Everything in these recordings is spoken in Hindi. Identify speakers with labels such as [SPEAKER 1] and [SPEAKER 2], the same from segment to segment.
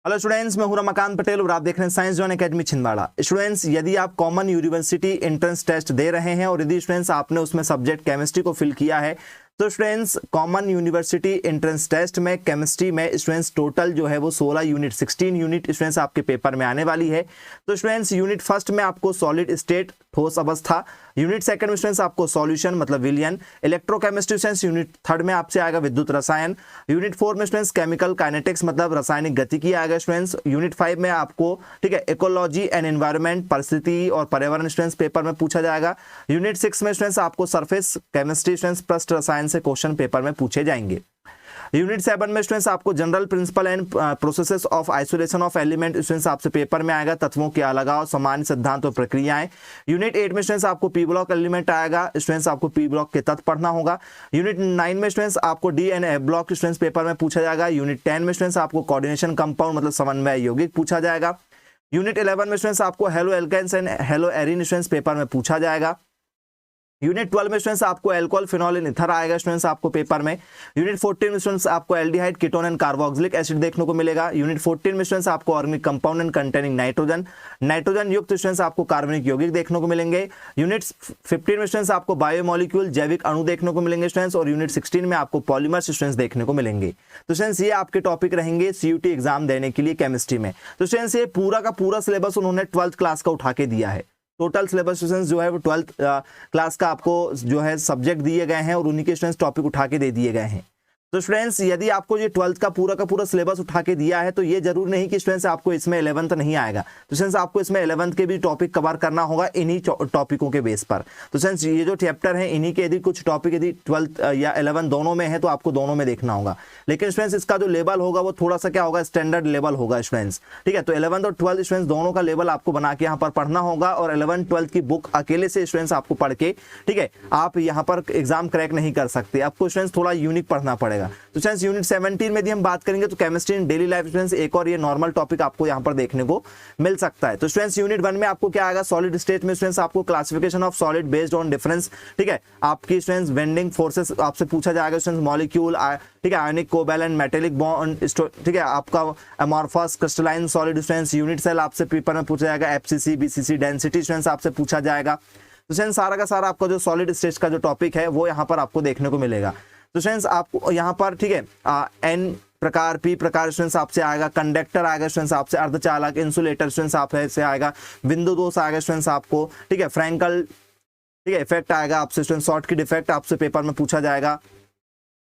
[SPEAKER 1] हेलो स्टूडेंट्स, मैं हूं रमाकांत पटेल और आप देख रहे हैं science zone academy Chhindwara. Students, यदि आप कॉमन यूनिवर्सिटी एंट्रेंस टेस्ट दे रहे हैं और यदि स्टूडेंट्स आपने उसमें सब्जेक्ट केमिस्ट्री को फिल किया है तो students common university entrance test में केमिस्ट्री में स्टूडेंट्स टोटल जो है वो 16 यूनिट 16 यूनिट स्टूडेंट्स आपके पेपर में आने वाली है। तो स्टूडेंट्स यूनिट फर्स्ट में आपको सॉलिड स्टेट ठोस अवस्था, यूनिट सेकंड में स्टूडेंट्स आपको सॉल्यूशन मतलब विलयन, इलेक्ट्रोकेमिस्ट्री स्टूडेंट्स यूनिट थर्ड में आपसे आएगा विद्युत रसायन, यूनिट 4 में स्टूडेंट्स केमिकल काइनेटिक्स मतलब रासायनिक गतिकी आएगा स्टूडेंट्स, यूनिट 5 में आपको ठीक है इकोलॉजी एंड एनवायरनमेंट परिस्थिति और पर्यावरण स्टूडेंट्स पेपर में पूछा जाएगा, यूनिट 6 में स्टूडेंट्स आपको सरफेस केमिस्ट्री स्टूडेंट्स पृष्ठ रसायन से क्वेश्चन पेपर में पूछे जाएंगे। यूनिट 7 में स्टूडेंट्स आपको general principle and processes of isolation of element students आपसे पेपर में आएगा, तत्वों के अलगाव सामान्य सिद्धांत और प्रक्रियाएं। यूनिट 8 में स्टूडेंट्स आपको पी ब्लॉक एलिमेंट आएगा, स्टूडेंट्स आपको पी ब्लॉक के तत्व पढ़ना होगा। यूनिट 9 में स्टूडेंट्स आपको D and F block students paper में पूछा जाएगा। यूनिट 10 में स्टूडेंट्स आपको कोऑर्डिनेशन कंपाउंड मतलब समन्वय यौगिक पूछा जाएगा। यूनिट 11 में स्टूडेंट्स आपको haloalkanes and haloarenes students paper में पूछा जाएगा। यूनिट 12 में स्टूडेंट्स आपको अल्कोहल फिनॉल एंड ईथर आएगा स्टूडेंट्स आपको पेपर में। यूनिट 14 में स्टूडेंट्स आपको aldehyde ketone and carboxylic acid देखने को मिलेगा। यूनिट 14 में स्टूडेंट्स आपको organic compound and containing nitrogen युक्त स्टूडेंट्स आपको कार्बनिक यौगिक देखने को मिलेंगे। यूनिट 15 में स्टूडेंट्स आपको बायोमोलिक्यूल जैविक अणु देखने को मिलेंगे स्टूडेंट्स, और यूनिट 16 में आपको पॉलीमर्स स्टूडेंट्स देखने को मिलेंगे। तो स्टूडेंट्स ये आपके टॉपिक रहेंगे सीयूटी एग्जाम देने के लिए केमिस्ट्री में। तो स्टूडेंट्स ये पूरा का पूरा सिलेबस उन्होंने 12th क्लास का उठा के दिया है। टोटल सिलेबस स्टूडेंट्स जो है वो 12th क्लास का आपको जो है सब्जेक्ट दिए गए हैं और उन्हीं के स्टूडेंट्स टॉपिक उठा के दे दिए गए हैं। तो स्टूडेंट्स यदि आपको ये 12th का पूरा सिलेबस उठा के दिया है तो ये जरूर नहीं कि स्टूडेंट्स आपको इसमें 11th नहीं आएगा। तो स्टूडेंट्स आपको इसमें 11th के भी टॉपिक कवर करना होगा इन्हीं टॉपिकों के बेस पर। तो स्टूडेंट्स ये जो चैप्टर है इन्हीं के यदि कुछ टॉपिक यदि 12th या 11th दोनों में है तो आपको दोनों में देखना होगा। लेकिन स्टूडेंट्स इसका जो लेवल होगा वो थोड़ा सा क्या होगा, स्टैंडर्ड लेवल होगा स्टूडेंट्स, ठीक है। तो 11th और 12th स्टूडेंट्स दोनों का लेवल आपको बना के यहाँ पर पढ़ना होगा, और 11th 12th की बुक अकेले से स्टूडेंट्स आपको पढ़ के ठीक है आप यहाँ पर एग्जाम क्रैक नहीं कर सकते, आपको स्टूडेंट्स थोड़ा यूनिक पढ़ना पड़ेगा। तो स्टूडेंट्स यूनिट 17 में यदि हम बात करेंगे तो chemistry in daily life students एक और ये नॉर्मल टॉपिक आपको यहाँ पर देखने को मिल सकता है। तो स्टूडेंट्स यूनिट 1 में आपको क्या आएगा, सॉलिड स्टेट में स्टूडेंट्स आपको classification of solid based on difference, ठीक है। आपकी स्टूडेंट्स बेंडिंग फोर्सेस आपसे पूछा जाएगा स्टूडेंट्स, मॉलिक्यूल ठीक है, आयनिक कोवैलेंट मेटेलिक बॉन्ड ठीक है, आपका amorphous crystalline solid students, unit cell आपसे पेपर में पूछा जाएगा, एफसीसी बीसीसी डेंसिटी स्टूडेंट्स आपसे पूछा जाएगा। तो स्टूडेंट्स सारा का सारा आपका जो सॉलिड स्टेट का जो टॉपिक है वो यहाँ पर आपको देखने को मिलेगा। तो स्टूडेंट्स आपको यहाँ पर ठीक है एन प्रकार पी प्रकार स्टूडेंट्स आपसे आएगा, कंडक्टर आएगा स्टूडेंट्स आपसे, अर्धचालक इंसुलेटर स्टूडेंट्स आपसे आएगा, बिंदु दोष आएगा स्टूडेंट्स आपको, ठीक है, फ्रैंकल ठीक है इफेक्ट आएगा आपसे स्टूडेंट्स, शॉर्टकिट इफेक्ट आपसे पेपर में पूछा जाएगा।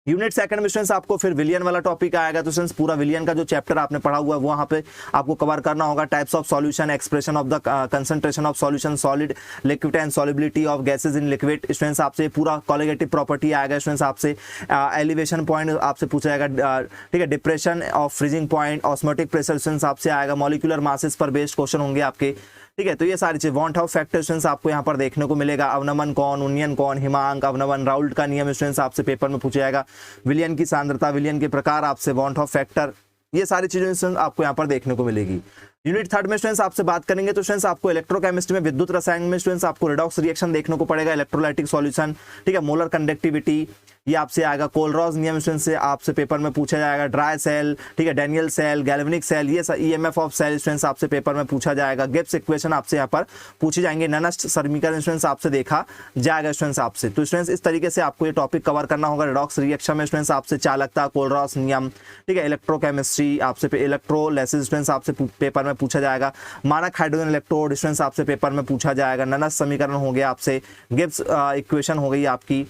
[SPEAKER 1] यूनिट सेकंड में स्टूडेंट्स आपको फिर विलियन वाला टॉपिक आएगा। तो स्टूडेंट्स पूरा विलियन का जो चैप्टर आपने पढ़ा हुआ है वो वहाँ पे आपको कवर करना होगा। Types of solution, expression of the concentration of solution, solid liquid and solubility of gases in liquid students आपसे पूरा कॉलिगेटिव प्रॉपर्टी आएगा स्टूडेंट्स आपसे, एलिवेशन पॉइंट आपसे पूछा जाएगा, ठीक है, depression of freezing point, osmotic pressure students आपसे आएगा, मॉलिक्यूलर मासेस पर बेस्ड क्वेश्चन होंगे आपके, ठीक है। तो ये सारी चीज वॉन्ट हाउ फैक्टर स्टूडेंट्स आपको यहाँ पर देखने को मिलेगा, अवनमन कौन, उन्नयन कौन, हिमांक अवनमन, राउल्ट का नियम स्टूडेंट्स आपसे पेपर में पूछा जाएगा, विलियन की सांद्रता, विलियन के प्रकार आपसे, वॉन्ट हाउ फैक्टर, ये सारी चीजें आपको यहाँ पर देखने को मिलेगी। यूनिट 3 में स्टूडेंट्स आपसे बात करेंगे तो स्टूडेंट्स आपको इलेक्ट्रोकेमिस्ट्री में विद्युत रसायन में स्टूडेंट्स आपको रिडॉक्स रिएक्शन देखने को पड़ेगा, इलेक्ट्रोलाइटिक सॉल्यूशन, ठीक है, मोलर कंडक्टिविटी ये आपसे आएगा, कोलरॉज नियम स्टूडेंट्स से आपसे पेपर में पूछा जाएगा, ड्राई सेल, ठीक है, डैनियल सेल, गैल्वेनिक सेल, ये ईएमएफ ऑफ सेल स्टूडेंट्स आपसे पेपर में पूछा जाएगा, गिब्स इक्वेशन आपसे यहाँ पर पूछे जाएंगे, ननस्ट समीकरण स्टूडेंट्स आपसे देखा जाएगा स्टूडेंट्स आपसे। तो स्टूडेंट्स इस तरीके से आपको ये टॉपिक कवर करना होगा। रिडॉक्स रिएक्शन में स्टूडेंट्स आपसे चालकता, कोलरॉज नियम, ठीक है, इलेक्ट्रोकेमिस्ट्री आपसे, इलेक्ट्रोलाइसिस स्टूडेंट्स आपसे पेपर में पूछा जाएगा, मानक हाइड्रोजन इलेक्ट्रोड स्टूडेंट्स आपसे पेपर में पूछा जाएगा, ननस्ट समीकरण हो गया आपसे, गिब्स इक्वेशन हो गई आपकी।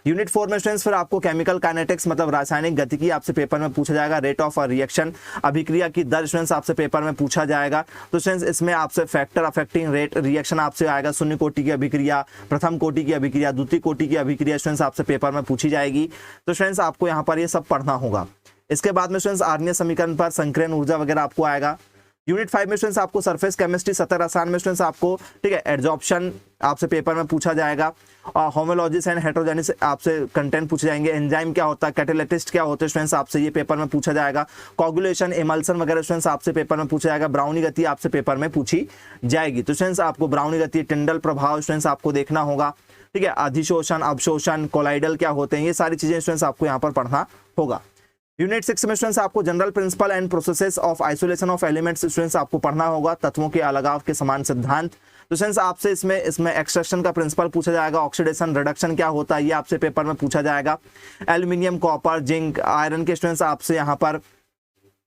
[SPEAKER 1] यूनिट 4 में स्टूडेंट्स फिर आपको केमिकल काइनेटिक्स मतलब रासायनिक गतिकी आपसे पेपर में पूछा जाएगा, रेट ऑफ रिएक्शन अभिक्रिया की दर स्टूडेंट्स आपसे पेपर में पूछा जाएगा। तो स्टूडेंट्स इसमें आपसे फैक्टर अफेक्टिंग रेट रिएक्शन आपसे आएगा, शून्य कोटि की अभिक्रिया, प्रथम कोटि की अभिक्रिया, द्वितीय कोटि की अभिक्रिया स्टूडेंट्स आपसे पेपर में पूछी जाएगी। तो स्टूडेंट्स आपको यहाँ पर ये सब पढ़ना होगा। इसके बाद में स्टूडेंट्स आर्नीय समीकरण पर संक्रियण ऊर्जा वगैरह आपको आएगा। यूनिट 5 में स्टूडेंट्स आपको सरफेस केमिस्ट्री सतह रसायन में स्टूडेंट्स आपको ठीक है एड्जॉर्प्शन आपसे पेपर में पूछा जाएगा, होमोलॉजिस एंड हेटेरोजेनिस आपसे कंटेंट पूछे जाएंगे, एंजाइम क्या होता है, कैटालिस्ट क्या होते हैं स्टूडेंट्स आपसे ये पेपर में पूछा जाएगा, कोगुलेशन, इमल्सन वगैरह स्टूडेंट्स आपसे पेपर में पूछा जाएगा, ब्राउनी गति आपसे पेपर में पूछी जाएगी। तो स्टूडेंट्स आपको ब्राउनी गति, टिंडल प्रभाव स्टूडेंट्स आपको देखना होगा, ठीक है, अधिशोषण, अवशोषण, कोलाइडल क्या होते हैं, ये सारी चीजें स्टूडेंट्स आपको यहाँ पर पढ़ना होगा। यूनिट 6 में स्टूडेंट्स आपको general principle and processes of isolation of elements students आपको पढ़ना होगा, तत्वों के अलगाव के समान सिद्धांत। तो स्टूडेंट्स आपसे इसमें एक्सट्रैक्शन का प्रिंसिपल पूछा जाएगा, ऑक्सीडेशन रिडक्शन क्या होता है ये आपसे पेपर में पूछा जाएगा, एल्यूमिनियम, कॉपर, जिंक, आयरन के स्टूडेंट्स आपसे यहाँ पर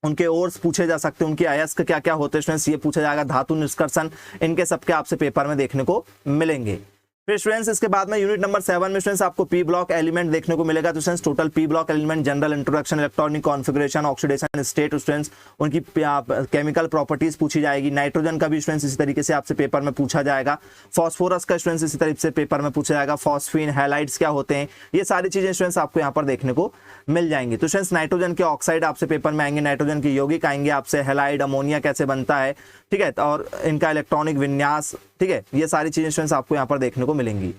[SPEAKER 1] उनके ओर्स पूछे जा सकते हैं, उनके अयस्क क्या क्या होते हैं स्टूडेंट्स ये पूछा जाएगा, धातु निष्कर्षण, इनके सबके आपसे पेपर में देखने को मिलेंगे। फिर स्टूडेंट्स इसके बाद में यूनिट नंबर 7 में स्टूडेंट्स आपको पी ब्लॉक एलिमेंट देखने को मिलेगा। तो students total P block element, general introduction, electronic configuration, oxidation state, students उनकी केमिकल प्रॉपर्टीज पूछी जाएगी। नाइट्रोजन का भी स्टूडेंट्स इसी तरीके से आपसे पेपर में पूछा जाएगा। फॉस्फोरस का स्टूडेंट्स इसी तरीके से पेपर में पूछा जाएगा। फॉस्फीन, हैलाइड्स क्या होते हैं, ये सारी चीजें स्टूडेंट्स आपको यहाँ पर देखने को मिल जाएंगी। तो स्टूडेंट्स नाइट्रोजन के ऑक्साइड आपसे पेपर में आएंगे, नाइट्रोजन के यौगिक आएंगे आपसे, हैलाइड, अमोनिया कैसे बनता है, ठीक है, और इनका इलेक्ट्रॉनिक विन्यास, ठीक है, ये सारी चीजें स्टूडेंट्स आपको यहाँ पर देखने को मिलेंगी।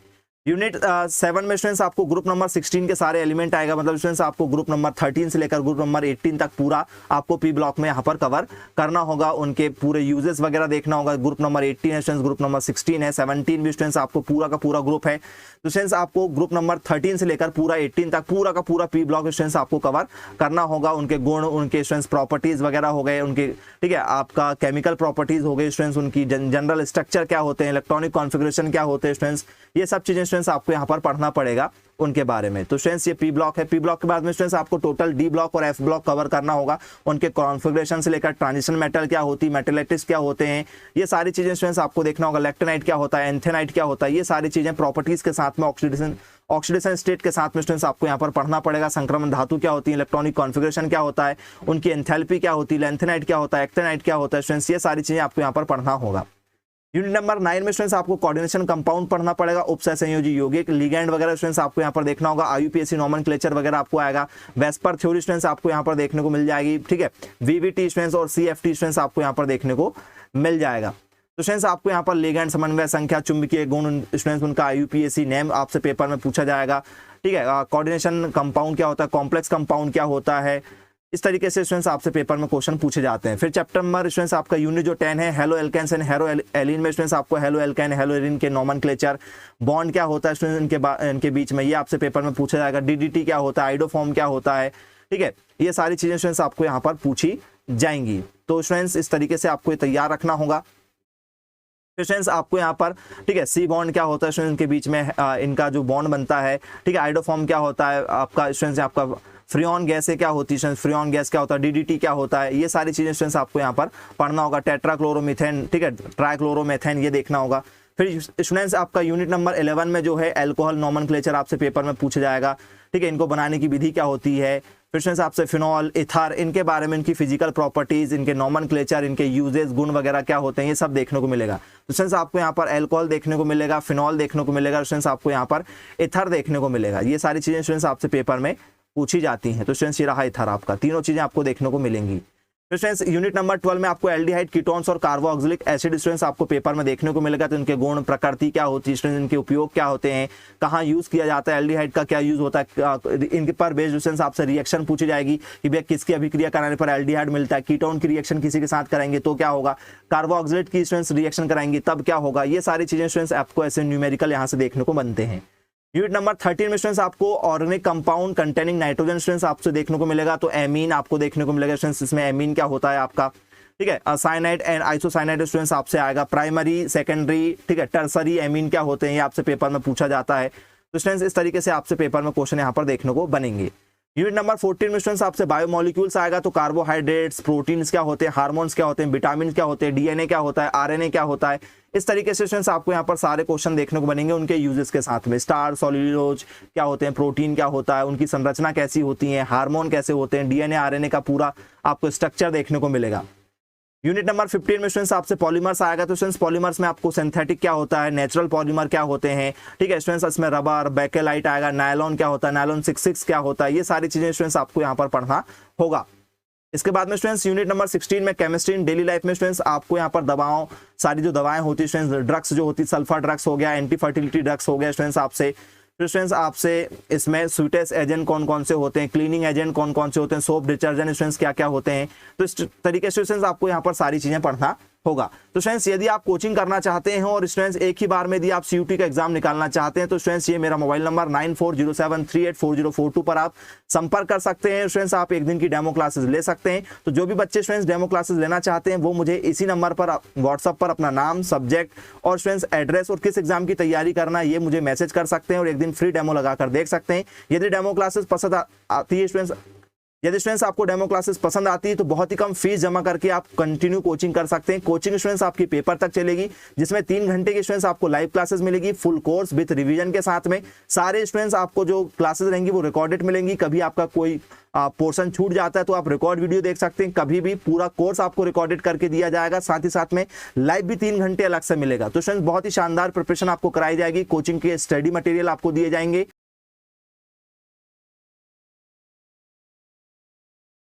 [SPEAKER 1] यूनिट 7 में स्टूडेंट्स आपको ग्रुप नंबर 16 के सारे एलिमेंट आएगा, मतलब स्टूडेंट्स आपको ग्रुप नंबर 13 से लेकर ग्रुप नंबर 18 तक पूरा आपको पी ब्लॉक में यहाँ पर कवर करना होगा, उनके पूरे यूजेस वगैरह देखना होगा। ग्रुप नंबर 18 है स्टूडेंट्स, ग्रुप नंबर 16 है, 17 भी स्टूडेंट्स आपको पूरा का पूरा ग्रुप है। तो स्टूडेंट्स आपको ग्रुप नंबर 13 से लेकर पूरा 18 तक पूरा का पूरा पी ब्लॉक स्टूडेंट्स आपको कवर करना होगा। उनके गुण, उनके स्टूडेंट्स प्रॉपर्टीज वगैरह हो गए उनके, ठीक है, आपका केमिकल प्रॉपर्टीज हो गई स्टूडेंट्स, उनकी जनरल स्ट्रक्चर क्या होते हैं, इलेक्ट्रॉनिक कॉन्फ़िगरेशन क्या होते हैं स्टूडेंट्स, ये सब चीजें स्टूडेंट्स आपको यहाँ पर पढ़ना पड़ेगा उनके बारे में। तो स्टूडेंट्स ये पी ब्लॉक है। पी ब्लॉक के बाद में स्टूडेंट्स आपको टोटल डी ब्लॉक और एफ ब्लॉक कवर करना होगा, उनके कॉन्फ़िगरेशन से लेकर ट्रांजिशन मेटल क्या होती है, मेटलाइटिस क्या होते हैं, ये सारी चीजें स्टूडेंट्स आपको देखना होगा। लेक्टेनाइट क्या होता है, एंथेनाइट क्या होता है, ये सारी चीजें प्रॉपर्टीज के साथ में ऑक्सीडेशन स्टेट के साथ में स्टूडेंट्स आपको यहाँ पर पढ़ना पड़ेगा। संक्रमण धातु क्या होती है, इलेक्ट्रॉनिक कॉन्फ़िगरेशन क्या होता है, उनकी एंथैल्पी क्या होती है, लेंथेनाइट क्या होता है, एक्टेनाइट क्या होता है स्टूडेंट्स, ये सारी चीजें आपको यहाँ पर पढ़ना होगा। यूनिट नंबर 9 में स्टूडेंट्स आपको कोऑर्डिनेशन कंपाउंड पढ़ना पड़ेगा, उपसहसंयोजी यौगिक, लिगैंड वगैरह स्टूडेंट्स आपको यहाँ पर देखना होगा। आईयूपीएसी नोमेनक्लेचर वगैरह आपको आएगा। वेस्पर थ्योरी स्टूडेंट्स आपको यहाँ पर देखने को मिल जाएगी, ठीक है। वीवीटी स्टूडेंट्स और सीएफटी स्टूडेंट्स आपको यहाँ पर देखने को मिल जाएगा। तो स्टूडेंट्स आपको यहाँ पर लिगैंड, समन्वय संख्या, चुंबकीय गुण स्टूडेंट्स उनका आईयूपीएसी नेम आपसे पेपर में पूछा जाएगा, ठीक है। कोऑर्डिनेशन कंपाउंड क्या होता है, कॉम्प्लेक्स कंपाउंड क्या होता है, इस तरीके से स्टूडेंट्स आपसे पेपर में क्वेश्चन पूछे जाते हैं। फिर चैप्टर नंबर स्टूडेंट्स आपका यूनिट जो 10 है, haloalkanes and haloarenes में स्टूडेंट्स आपको हेलो एल्केन, हेलो एलिन के नोमेनक्लेचर, बॉन्ड क्या होता है स्टूडेंट्स इनके बीच में, ये आपसे पेपर में पूछा जाएगा। डीडीटी क्या होता है, आइडोफॉर्म क्या होता है, ठीक है, ये सारी चीजें स्टूडेंट्स आपको यहाँ पर पूछी जाएंगी। तो स्टूडेंट्स इस तरीके से आपको तैयार रखना होगा। स्टूडेंट्स आपको यहाँ पर, ठीक है, सी बॉन्ड क्या होता है स्टूडेंट्स के बीच में, इनका जो बॉन्ड बनता है, ठीक है। आइडोफॉर्म क्या होता है आपका स्टूडेंट्स, आपका फ्रियॉन गैस क्या होती है, फ्रियॉन गैस क्या होता है, डीडीटी क्या होता है, ये सारी चीजें स्टूडेंट्स आपको यहाँ पर पढ़ना होगा। टेट्राक्लोरोमीथेन, ठीक है, ट्राइक्लोरोमेथेन, ये देखना होगा। फिर स्टूडेंट्स आपका यूनिट नंबर 11 में जो है एल्कोहल नोमेनक्लेचर आपसे पेपर में पूछा जाएगा, ठीक है, इनको बनाने की विधि क्या होती है। फिर स्टूडेंट्स आपसे फिनॉल, इथर, इनके बारे में, इनकी फिजिकल प्रॉपर्टीज, इनके नोमेनक्लेचर, इनके यूजेस, गुण वगैरह क्या होते हैं, ये सब देखने को मिलेगा। तो स्टूडेंट्स आपको यहाँ पर एल्कोहल देखने को मिलेगा, फिनॉल देखने को मिलेगा, स्टूडेंट्स आपको यहाँ पर इथर देखने को मिलेगा। ये सारी चीजें स्टूडेंट्स आपसे पेपर में पूछी जाती हैं। तो स्टूडेंट्स ये रहा इथर आपका, तीनों चीजें आपको देखने को मिलेंगी। फिर स्टूडेंट्स यूनिट नंबर 12 में आपको एल्डिहाइड, कीटोन्स और कार्बोक्सिलिक एसिड स्टूडेंट्स आपको पेपर में देखने को मिलेगा। तो इनके गुण, प्रकृति क्या होती है स्टूडेंट्स, इनके उपयोग क्या होते हैं, कहाँ यूज किया जाता है, एल्डिहाइड का क्या यूज होता है, इनके पर बेस्ड स्टूडेंट्स आपसे रिएक्शन पूछी जाएगी कि भैया किसकी अभिक्रिया कराने पर एल्डिहाइड मिलता है, कीटोन की रिएक्शन किसी के साथ कराएंगे तो क्या होगा, कार्बोक्सिलेट की स्टूडेंट्स रिएक्शन कराएंगे तब क्या होगा, ये सारी चीजें स्टूडेंट्स आपको ऐसे न्यूमेरिकल यहाँ से देखने को बनते हैं। यूनिट नंबर 13 में स्टूडेंट्स आपको organic compound containing nitrogen students आपसे देखने को मिलेगा। तो एमीन आपको देखने को मिलेगा स्टूडेंट्स, इसमें एमीन क्या होता है आपका, ठीक है। साइनाइड एंड आइसोसाइनाइड स्टूडेंट्स आपसे आएगा। प्राइमरी, सेकेंडरी, ठीक है, टर्सरी एमीन क्या होते हैं, ये आपसे पेपर में पूछा जाता है। तो स्टूडेंट्स इस तरीके से आपसे पेपर में क्वेश्चन यहाँ पर देखने को बनेंगे। यूनिट नंबर 14 में स्टूडेंट्स आपसे बायोमोलिक्यूल्स आएगा। तो कार्बोहाइड्रेट्स, प्रोटीन्स क्या होते हैं, हार्मोन्स क्या होते हैं, विटामिन क्या होते हैं, डीएनए क्या होता है, आरएनए क्या होता है, इस तरीके से स्टूडेंट्स आपको यहाँ पर सारे क्वेश्चन देखने को बनेंगे उनके यूजेस के साथ में। स्टार, सॉल्यूलोज क्या होते हैं, प्रोटीन क्या होता है, उनकी संरचना कैसी होती है, हार्मोन कैसे होते हैं, डीएनए, आरएनए का पूरा आपको स्ट्रक्चर देखने को मिलेगा। यूनिट नंबर 15 में स्टूडेंट्स आपसे पॉलीमर्स आएगा। तो स्टूडेंट्स पॉलीमर्स में आपको सिंथेटिक क्या होता है, नेचुरल पॉलीमर क्या होते हैं, ठीक है स्टूडेंट्स, इसमें रबर, बेकेलाइट आएगा। नायलॉन क्या होता है, नायलॉन 66 क्या होता है, ये सारी चीजें स्टूडेंट्स आपको यहाँ पर पढ़ना होगा। इसके बाद में स्टूडेंट्स यूनिट नंबर 16 में केमिस्ट्री इन डेली लाइफ में स्टूडेंट्स आपको यहाँ पर दवाओं, सारी जो दवाएं होती है स्टूडेंट्स, ड्रग्स जो होती है, सल्फर ड्रग्स हो गया, एंटी फर्टिलिटी ड्रग्स हो गया स्टूडेंट्स आपसे। स्टूडेंट्स आपसे इसमें स्वीटेस्ट एजेंट कौन कौन से होते हैं, क्लीनिंग एजेंट कौन कौन से होते हैं, सोप, डिटर्जेंट स्टूडेंट्स क्या क्या होते हैं। तो इस तरीके से स्टूडेंट्स आपको यहाँ पर सारी चीजें पढ़ना होगा। तो स्टूडेंट्स यदि आप कोचिंग करना चाहते हैं और स्टूडेंट्स एक ही बार में यदि आप CUT का एग्जाम निकालना चाहते हैं तो स्टूडेंट्स ये मेरा मोबाइल नंबर 9407384042 पर आप संपर्क कर सकते हैं। स्टूडेंट्स आप एक दिन की डेमो क्लासेस ले सकते हैं। तो जो भी बच्चे स्टूडेंट्स डेमो क्लासेस लेना चाहते हैं वो मुझे इसी नंबर पर व्हाट्सएप पर अपना नाम, सब्जेक्ट और स्टूडेंट्स एड्रेस और किस एग्जाम की तैयारी करना है ये मुझे मैसेज कर सकते हैं और एक दिन फ्री डेमो लगाकर देख सकते हैं। यदि डेमो क्लासेस पसंद आती है स्टूडेंट्स आपको डेमो क्लासेस पसंद आती है तो बहुत ही कम फीस जमा करके आप कंटिन्यू कोचिंग कर सकते हैं। कोचिंग स्टूडेंट्स आपकी पेपर तक चलेगी जिसमें 3 घंटे की स्टूडेंट्स आपको लाइव क्लासेस मिलेगी, फुल कोर्स विद रिवीजन के साथ में। सारे स्टूडेंट्स आपको जो क्लासेस रहेंगी वो रिकॉर्डेड मिलेंगी। कभी आपका कोई पोर्शन छूट जाता है तो आप रिकॉर्ड वीडियो देख सकते हैं, कभी भी पूरा कोर्स आपको रिकॉर्डेड करके दिया जाएगा। साथ ही साथ में लाइव भी 3 घंटे अलग से मिलेगा। तो स्टूडेंट्स बहुत ही शानदार प्रिपरेशन आपको कराई जाएगी। कोचिंग के स्टडी मटेरियल आपको दिए जाएंगे।